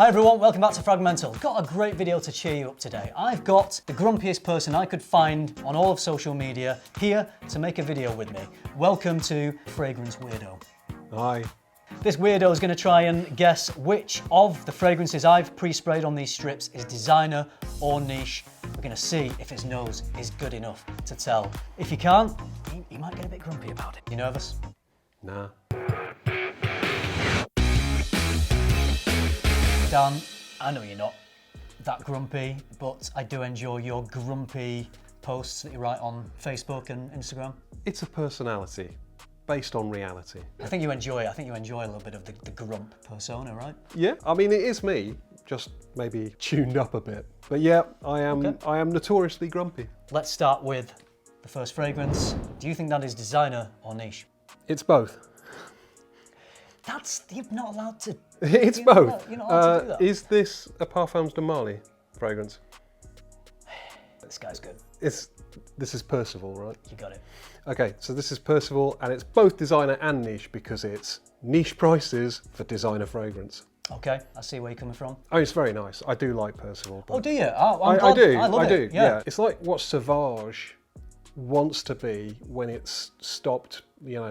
Hi everyone, welcome back to Fragmental. Got a great video to cheer you up today. I've got the grumpiest person I could find on all of social media here to make a video with me. Welcome to Fragrance Weirdo. Hi. This weirdo is going to try and guess which of the fragrances I've pre-sprayed on these strips is designer or niche. We're going to see if his nose is good enough to tell. If you can't, he might get a bit grumpy about it. You nervous? Nah. Dan, I know you're not that grumpy, but I do enjoy your grumpy posts that you write on Facebook and Instagram. It's a personality based on reality. I think you enjoy a little bit of the grump persona, right? Yeah, I mean it is me, just maybe tuned up a bit. But yeah, I am notoriously grumpy. Let's start with the first fragrance. Do you think that is designer or niche? It's both. You're not allowed to. It's both. You're not allowed to do that. Is this a Parfums de Marly fragrance? This guy's good. This is Percival, right? You got it. Okay, so this is Percival, and it's both designer and niche because it's niche prices for designer fragrance. Okay, I see where you're coming from. Oh, it's very nice. I do like Percival. Oh, do you? Oh, I do. I love it. Yeah. It's like what Sauvage wants to be when it's stopped,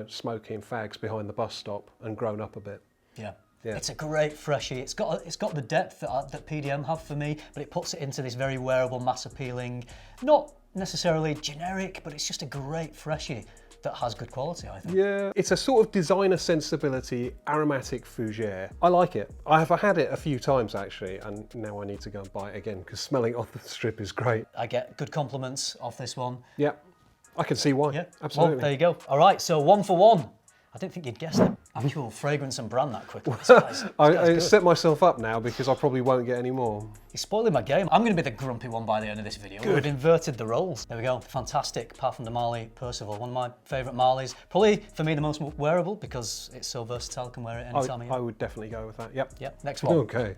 smoking fags behind the bus stop and grown up a bit. Yeah. Yeah. It's a great freshie. It's got the depth that PDM have for me, but it puts it into this very wearable, mass appealing, not necessarily generic, but it's just a great freshie that has good quality, I think. Yeah, it's a sort of designer sensibility, aromatic fougere. I like it. I have had it a few times actually, and now I need to go and buy it again because smelling off the strip is great. I get good compliments off this one. Yeah, I can see why. Yeah, absolutely. Well, there you go. All right, so 1 for 1. I didn't think you'd guess the actual fragrance and brand that quickly. I set myself up now because I probably won't get any more. You're spoiling my game. I'm going to be the grumpy one by the end of this video. Good. We've inverted the roles. There we go. Fantastic Parfum de Marly Percival. One of my favourite Marlys. Probably, for me, the most wearable because it's so versatile. Can wear it anytime. I would definitely go with that. Yep. Yep. Next one. Okay.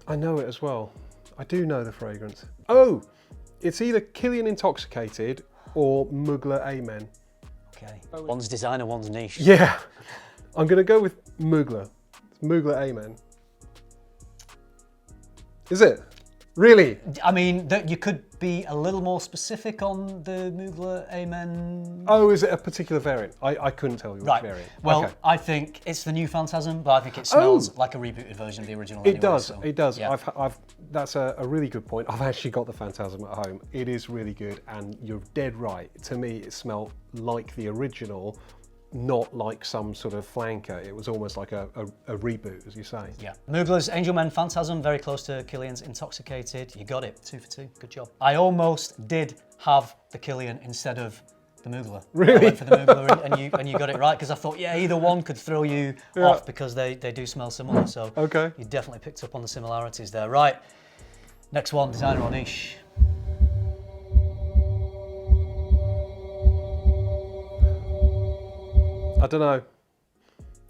I know it as well. I do know the fragrance. Oh, it's either Killian Intoxicated or Mugler Amen. Okay. One's designer, one's niche. Yeah. I'm going to go with Mugler. It's Mugler Amen. Is it? Really? I mean, you could be a little more specific on the Mugler Amen. Oh, is it a particular variant? I couldn't tell you which variant. Well, okay. I think it's the new Phantasm, but I think it smells like a rebooted version of the original anyway. It does, so, it does. Yeah. That's a really good point. I've actually got the Phantasm at home. It is really good, and you're dead right. To me, it smelled like the original, not like some sort of flanker. It was almost like a reboot, as you say. Yeah. Mugler's Angel Men Phantasm, very close to Killian's Intoxicated. You got it, 2 for 2, good job. I almost did have the Killian instead of the Mugler. Really? I went for the Mugler and you got it right, because I thought, yeah, either one could throw you off because they do smell similar. So you definitely picked up on the similarities there. Right, next one, designer or niche. I don't know.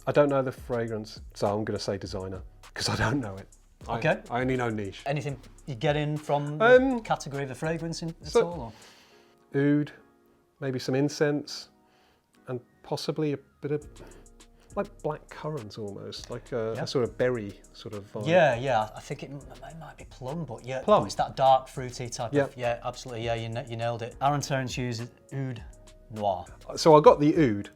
I don't know the fragrance, so I'm going to say designer because I don't know it. Okay. I only know niche. Anything you get in from the category of the fragrance at all? Or? Oud, maybe some incense, and possibly a bit of like black currant almost, like a sort of berry sort of vibe. Yeah. I think it might be plum, but yeah, plum. It's that dark fruity type of. Yeah, absolutely. Yeah, you nailed it. Aaron Terrence uses Oud Noir. So I got the Oud.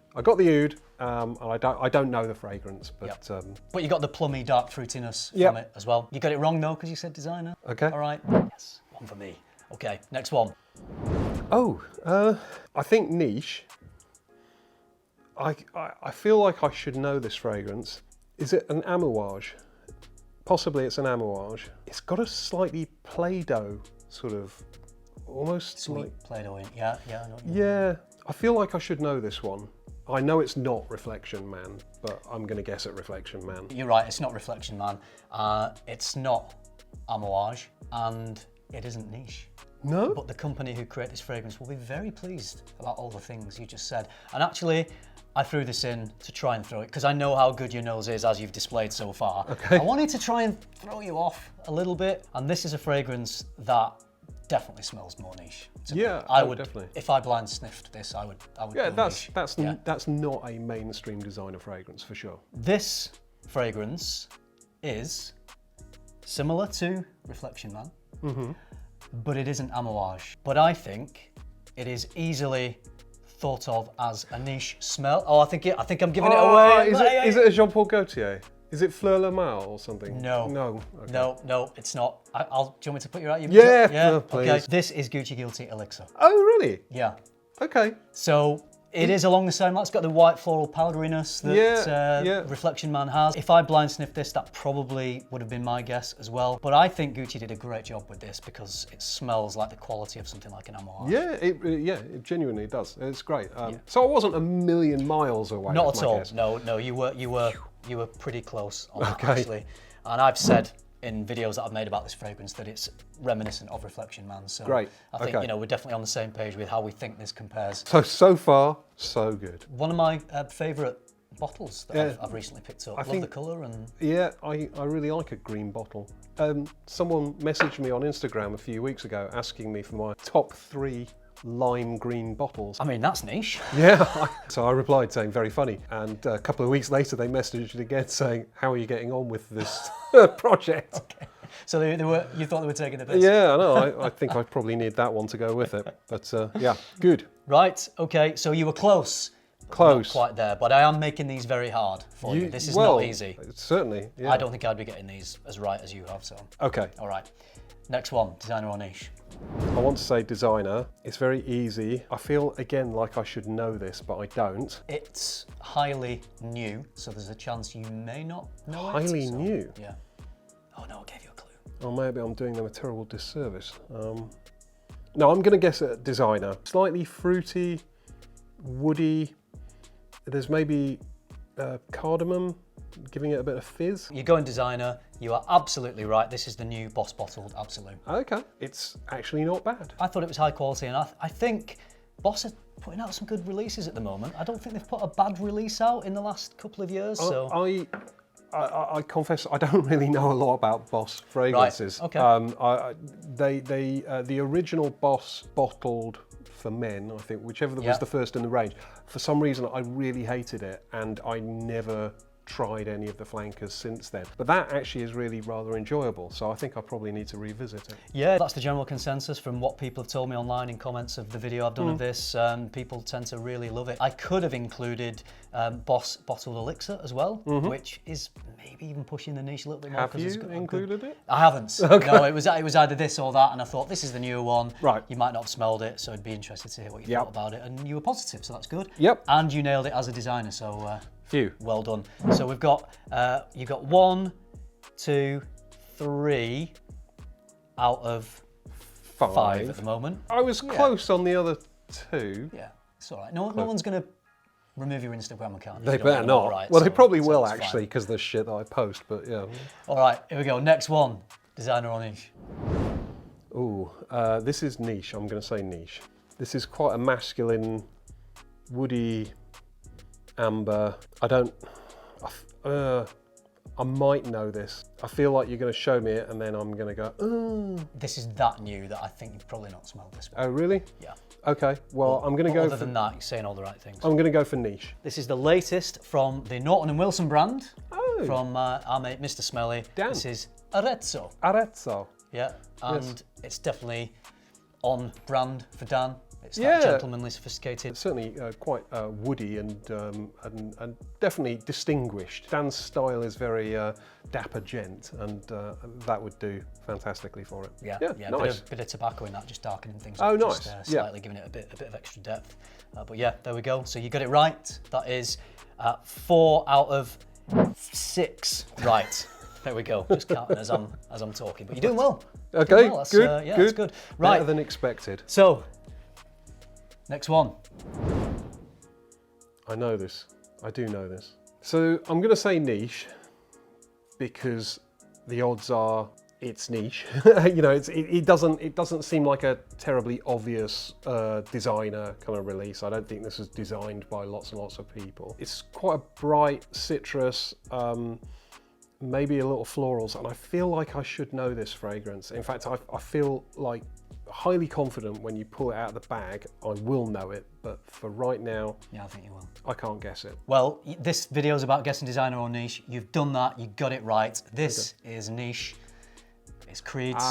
And I don't know the fragrance, but but you got the plummy dark fruitiness from it as well. You got it wrong though because you said designer. Okay. All right. Yes, 1 for me. Okay, next one. Oh, I think niche. I feel like I should know this fragrance. Is it an amouage? Possibly it's an amouage. It's got a slightly Play-Doh sort of, almost sweet like Play-Doh. Yeah. Yeah, I feel like I should know this one. I know it's not Reflection Man, but I'm going to guess at Reflection Man. You're right, it's not Reflection Man. It's not amouage, and it isn't niche. No? But the company who create this fragrance will be very pleased about all the things you just said. And actually, I threw this in to try and throw it, because I know how good your nose is, as you've displayed so far. Okay. I wanted to try and throw you off a little bit, and this is a fragrance that definitely smells more niche. Yeah, I would definitely. If I blind sniffed this, I would. Yeah, go that's niche. not a mainstream designer fragrance for sure. This fragrance is similar to Reflection Man, but it isn't amouage. But I think it is easily thought of as a niche smell. Oh, I think I'm giving it away. Is it a Jean Paul Gaultier? Is it Fleur Le Mal or something? No. No. Okay. No, it's not. Do you want me to put you out? Yeah, please. Okay. This is Gucci Guilty Elixir. Oh, really? Yeah. Okay. So it is along the same line. It's got the white floral powderiness that Reflection Man has. If I blind sniffed this, that probably would have been my guess as well. But I think Gucci did a great job with this because it smells like the quality of something like an amouage. Yeah, it genuinely does. It's great. So I wasn't a million miles away. Not at all. Guess. No, you were pretty close on that actually. And I've said in videos that I've made about this fragrance that it's reminiscent of Reflection Man. So great. I think we're definitely on the same page with how we think this compares. So far, so good. One of my favourite bottles that I've recently picked up. I love the colour and... Yeah, I really like a green bottle. Someone messaged me on Instagram a few weeks ago asking me for my top 3 lime green bottles. I mean, that's niche. Yeah, so I replied saying very funny, and a couple of weeks later they messaged again saying, how are you getting on with this project? Okay. So you thought they were taking the piss? Yeah, I know. I think I probably need that one to go with it. But yeah, good. Right, okay, so you were close. Close. Not quite there, but I am making these very hard for you. This is not easy. Certainly, yeah. I don't think I'd be getting these as right as you have, so. Okay. All right, next one, designer or niche? I want to say designer. It's very easy. I feel, again, like I should know this, but I don't. It's highly new, so there's a chance you may not know it. Highly new? Yeah. Oh no, I gave you a clue. Oh, maybe I'm doing them a terrible disservice. No, I'm going to guess a designer. Slightly fruity, woody. There's maybe cardamom, giving it a bit of fizz. You're going designer. You are absolutely right. This is the new Boss Bottled Absolute. Okay, it's actually not bad. I thought it was high quality, and I think Boss are putting out some good releases at the moment. I don't think they've put a bad release out in the last couple of years. So I confess I don't really know a lot about Boss fragrances. Right. Okay. The original Boss Bottled for Men, I think, whichever was the first in the range. For some reason, I really hated it, and I never tried any of the flankers since then. But that actually is really rather enjoyable, so I think I probably need to revisit it. Yeah, that's the general consensus from what people have told me online in comments of the video I've done of this. People tend to really love it. I could have included Boss Bottled Elixir as well, which is maybe even pushing the niche a little bit more. Have you included it? I haven't. Okay. No, it was either this or that, and I thought this is the newer one. Right. You might not have smelled it, so I'd be interested to hear what you thought about it, and you were positive, so that's good. Yep. And you nailed it as a designer, so Phew. Well done. So we've got, you got 1, 2, 3 out of 5 at the moment. I was close on the other 2. Yeah, it's all right. No one's going to remove your Instagram account. They better not. Right, well, they probably will actually, because of the shit that I post, but yeah. All right, here we go. Next one, designer or niche? Ooh, this is niche. I'm going to say niche. This is quite a masculine, woody, amber. I might know this. I feel like you're going to show me it and then I'm going to go, ooh. This is that new that I think you've probably not smelled this one. Oh, really? Yeah. Okay, well, I'm going to go other than that, you're saying all the right things. I'm going to go for niche. This is the latest from the Norton & Wilson brand. Oh. From our mate, Mr. Smelly. Dan. This is Arezzo. Arezzo. Yeah, and it's definitely on brand for Dan. It's that gentlemanly, sophisticated. It's certainly quite woody and definitely distinguished. Dan's style is very dapper gent, and that would do fantastically for it. Yeah, nice. Bit of tobacco in that, just darkening things up. Oh, nice. Just, slightly yeah. giving it a bit of extra depth. But yeah, there we go. So you got it right. That is 4 out of 6 right. There we go. Just counting as I'm talking. But you're doing well. Okay, well. good. Yeah, that's good. Right. Better than expected. So. Next one. I know this. I do know this. So I'm going to say niche because the odds are it's niche. You know, it doesn't seem like a terribly obvious designer kind of release. I don't think this was designed by lots and lots of people. It's quite a bright citrus, maybe a little florals, and I feel like I should know this fragrance. In fact, I feel like highly confident when you pull it out of the bag, I will know it, but for right now, Yeah, I think you will. I can't guess it. Well, this video is about guessing designer or niche. You've done that, you got it right. This is niche. It's Creed's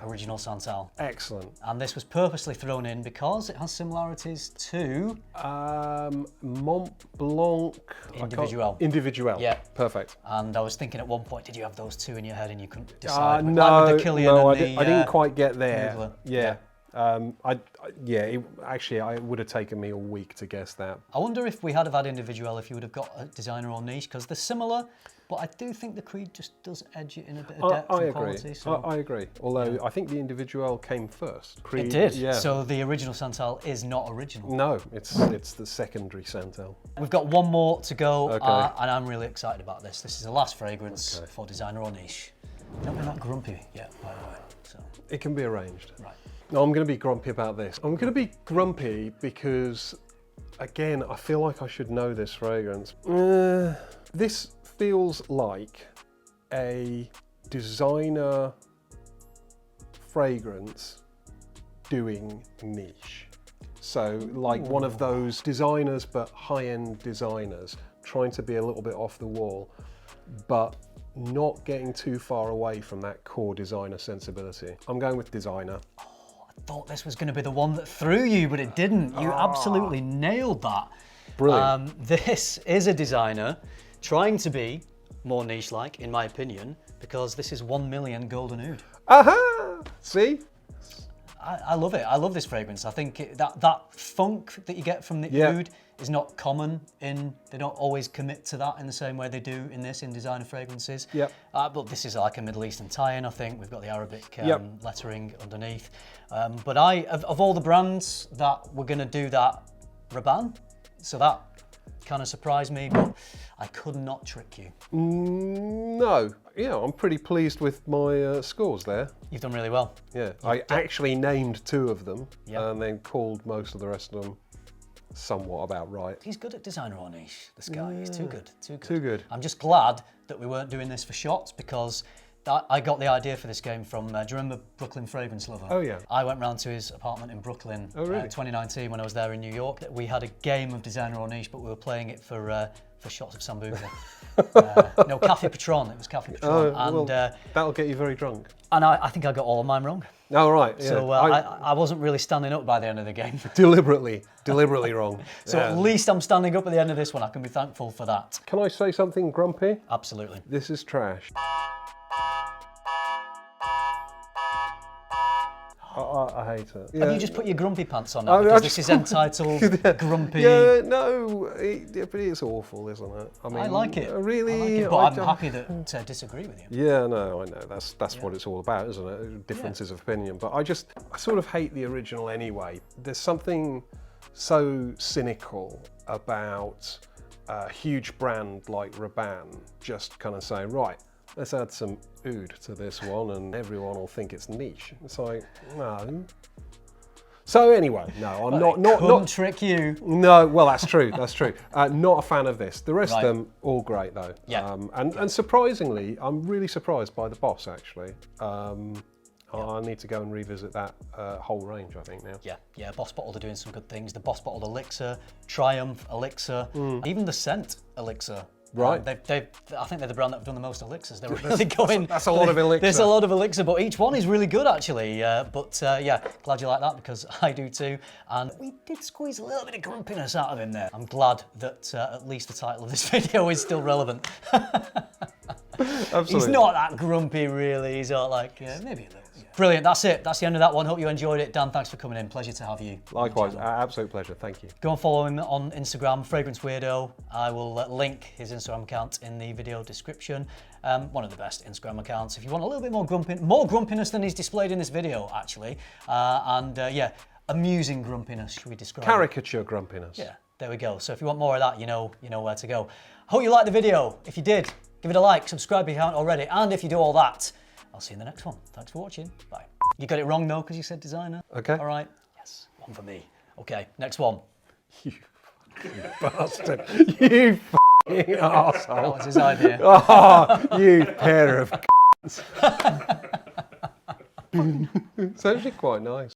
original Santal. Excellent. And this was purposely thrown in because it has similarities to... Mont Blanc... Individuel. Individuel. Yeah. Perfect. And I was thinking at one point, did you have those two in your head and you couldn't decide? No, like with the Killian and I didn't quite get there. Mugler. Yeah. Actually, it would have taken me a week to guess that. I wonder if we had have had Individuel, if you would have got a designer or niche, because they're similar, but I do think the Creed just does edge it in a bit of depth and quality. So. I agree. Although I think the Individuel came first. Creed, it did. Yeah. So the original Santal is not original. No, it's the secondary Santal. We've got one more to go, Okay. and I'm really excited about this. This is the last fragrance for designer or niche. Don't be that grumpy yet, by the way. So. It can be arranged. Right. No, I'm going to be grumpy about this. I'm going to be grumpy because, again, I feel like I should know this fragrance. This feels like a designer fragrance doing niche. So like one of those designers, but high-end designers, trying to be a little bit off the wall, but not getting too far away from that core designer sensibility. I'm going with designer. I thought this was going to be the one that threw you, but it didn't. You absolutely nailed that. Brilliant. This is a designer trying to be more niche-like, in my opinion, because this is 1 million Golden Oud. Aha! See? I love it. I love this fragrance. I think that funk that you get from the oud is not common in, they don't always commit to that in the same way they do in this, in designer fragrances. Yep. But this is like a Middle Eastern tie-in, I think. We've got the Arabic lettering underneath. But of all the brands that were gonna do that, Rabanne, so that kind of surprised me, but I could not trick you. No, yeah, I'm pretty pleased with my scores there. You've done really well. Yeah, I actually named 2 of them and then called most of the rest of them somewhat about right. He's good at designer or niche, this guy. He's too good, too good. Too good. I'm just glad that we weren't doing this for shots, because I got the idea for this game from, do you remember Brooklyn Fragrance Lover? Oh yeah. I went round to his apartment in Brooklyn in 2019 when I was there in New York. We had a game of designer or niche, but we were playing it for shots of Sambuca. No, Café Patron, it was Café Patron. Well, that'll get you very drunk. And I think I got all of mine wrong. Oh, right, yeah. So I wasn't really standing up by the end of the game. Deliberately wrong. So at least I'm standing up at the end of this one. I can be thankful for that. Can I say something grumpy? Absolutely. This is trash. I hate it. Have you just put your grumpy pants on now? Because this is entitled Grumpy. Yeah, no, but it's awful, isn't it? I mean, I like it. Really? I like it, but I'm happy to disagree with you. Yeah, no, I know. That's what it's all about, isn't it? Differences of opinion. But I sort of hate the original anyway. There's something so cynical about a huge brand like Rabanne just kind of saying, right, let's add some oud to this one and everyone will think it's niche. It's like, no. So anyway, no, I'm not trick you. No, well, that's true, that's true. Not a fan of this. The rest of them, all great though. Yeah. And surprisingly, I'm really surprised by the Boss actually. I need to go and revisit that whole range, I think, now. Yeah, Boss Bottled are doing some good things. The Boss Bottled Elixir, Triumph Elixir, even the Scent Elixir. Right. I think they're the brand that have done the most elixirs. They're really going. That's a lot of elixir. There's a lot of elixir, but each one is really good actually. Yeah, glad you like that because I do too. And we did squeeze a little bit of grumpiness out of him there. I'm glad that at least the title of this video is still relevant. Absolutely. He's not that grumpy really. He's not like, maybe a little. Brilliant, that's it. That's the end of that one. Hope you enjoyed it. Dan, thanks for coming in. Pleasure to have you. Likewise, absolute pleasure. Thank you. Go and follow him on Instagram, Fragrance Weirdo. I will link his Instagram account in the video description. One of the best Instagram accounts. If you want a little bit more grumpiness than is displayed in this video, actually. Amusing grumpiness, should we describe Caricature grumpiness. Yeah, there we go. So if you want more of that, you know where to go. Hope you liked the video. If you did, give it a like, subscribe if you haven't already, and if you do all that, I'll see you in the next one. Thanks for watching. Bye. You got it wrong though, because you said designer. Okay. All right. Yes, one for me. Okay, next one. You bastard. You f***ing arsehole. That was his idea. Oh, you pair of It's actually quite nice.